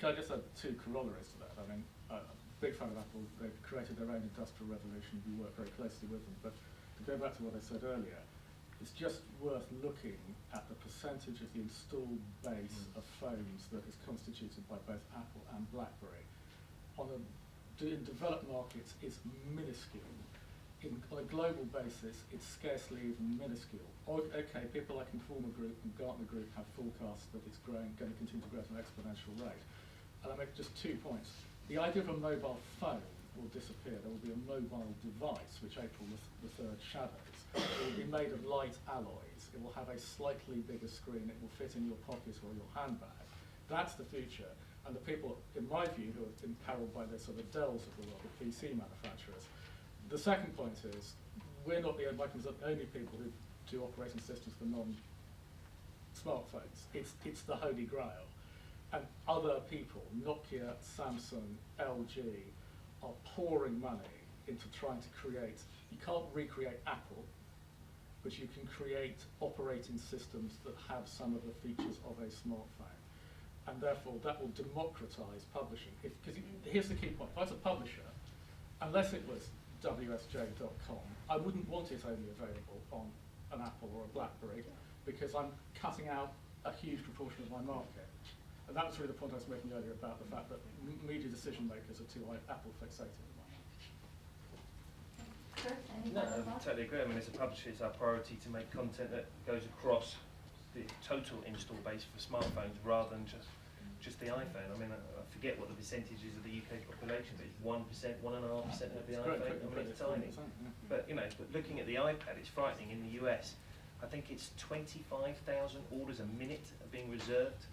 can I just add two corollaries to that? I mean, big fan of Apple. They've created their own industrial revolution. We work very closely with them. But to go back to what I said earlier, it's just worth looking at the percentage of the installed base of phones that is constituted by both Apple and BlackBerry. In developed markets, it's minuscule. On a global basis, it's scarcely even minuscule. Okay, people like Informa Group and Gartner Group have forecasts that it's going to continue to grow at an exponential rate. And I'll make just 2 points. The idea of a mobile phone will disappear. There will be a mobile device, which April the 3rd shadows. It will be made of light alloys. It will have a slightly bigger screen. It will fit in your pocket or your handbag. That's the future. And the people, in my view, who are imperiled by the sort of Dells of the world, the PC manufacturers. The second point is, we're not the only people who do operating systems for non-smartphones. It's the holy grail. And other people, Nokia, Samsung, LG, are pouring money into trying to create, you can't recreate Apple, but you can create operating systems that have some of the features of a smartphone. And therefore, that will democratize publishing. Because here's the key point. If I was a publisher, unless it was WSJ.com, I wouldn't want it only available on an Apple or a BlackBerry, because I'm cutting out a huge proportion of my market. And that was really the point I was making earlier about the fact that media decision makers are too Apple fixated at the moment. No, I totally agree. I mean, as a publisher, it's our priority to make content that goes across the total install base for smartphones rather than just the iPhone. I mean, I forget what the percentage is of the UK population, but it's 1%, 1.5% of the iPhone. I mean, it's tiny. But you know, but looking at the iPad, it's frightening. In the US, I think it's 25,000 orders a minute are being reserved.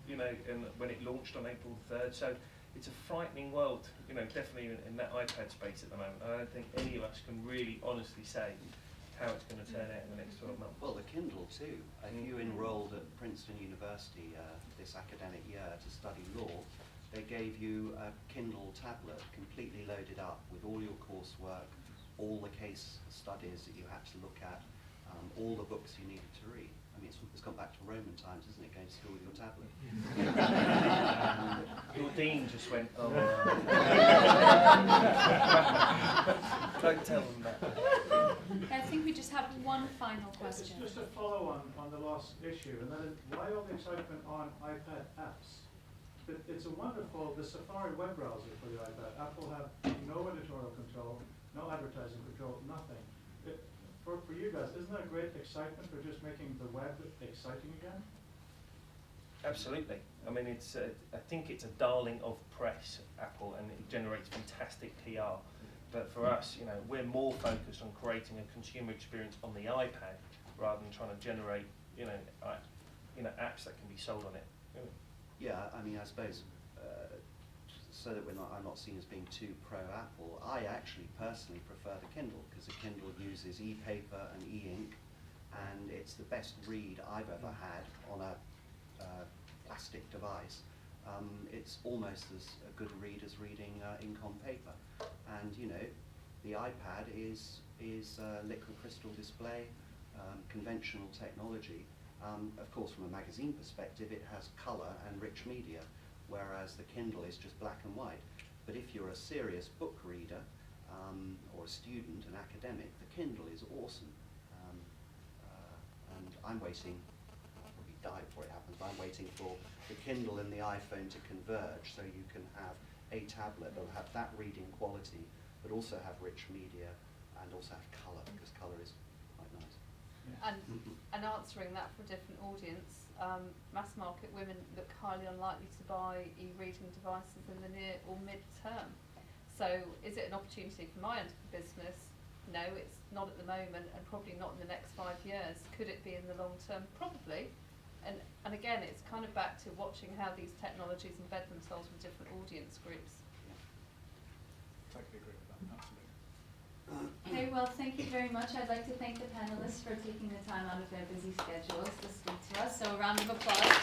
You know, when it launched on April 3rd, so it's a frightening world. You know, definitely in that iPad space at the moment. I don't think any of us can really honestly say how it's going to turn out in the next 12 months. Well, the Kindle too. If you enrolled at Princeton University this academic year to study law, they gave you a Kindle tablet completely loaded up with all your coursework, all the case studies that you had to look at, all the books you needed to read. I mean, it's gone back to Roman times, isn't it, going to school with your tablet? Your dean just went, oh. Don't tell them that. I think we just have one final question. Just a follow on the last issue, and that is, why all the excitement on iPad apps? It's a wonderful, the Safari web browser for the iPad. Apple have no editorial control, no advertising control, nothing. For you guys, isn't that a great excitement for just making the web exciting again? Absolutely. I mean, it's I think it's a darling of press, Apple, and it generates fantastic PR. But for us, you know, we're more focused on creating a consumer experience on the iPad rather than trying to generate, you know, apps that can be sold on it. Yeah, I mean, I suppose so that I'm not seen as being too pro-Apple, I actually personally prefer the Kindle, because the Kindle uses e-paper and e-ink, and it's the best read I've ever had on a plastic device. It's almost as a good read as reading ink on paper. And you know, the iPad is liquid crystal display, conventional technology. Of course, from a magazine perspective, it has colour and rich media, whereas the Kindle is just black and white. But if you're a serious book reader or a student, an academic, the Kindle is awesome. And I'm waiting, I'll probably die before it happens, but I'm waiting for the Kindle and the iPhone to converge so you can have a tablet that will have that reading quality, but also have rich media and also have colour, because colour is quite nice. And answering that for a different audience, mass market women look highly unlikely to buy e-reading devices in the near or mid-term. So is it an opportunity for my end of the business? No, it's not at the moment, and probably not in the next 5 years. Could it be in the long term? Probably. And again, it's kind of back to watching how these technologies embed themselves with different audience groups. Totally agree with that, absolutely. Okay, well, thank you very much. I'd like to thank the panelists for taking the time out of their busy schedules to speak to us. So a round of applause.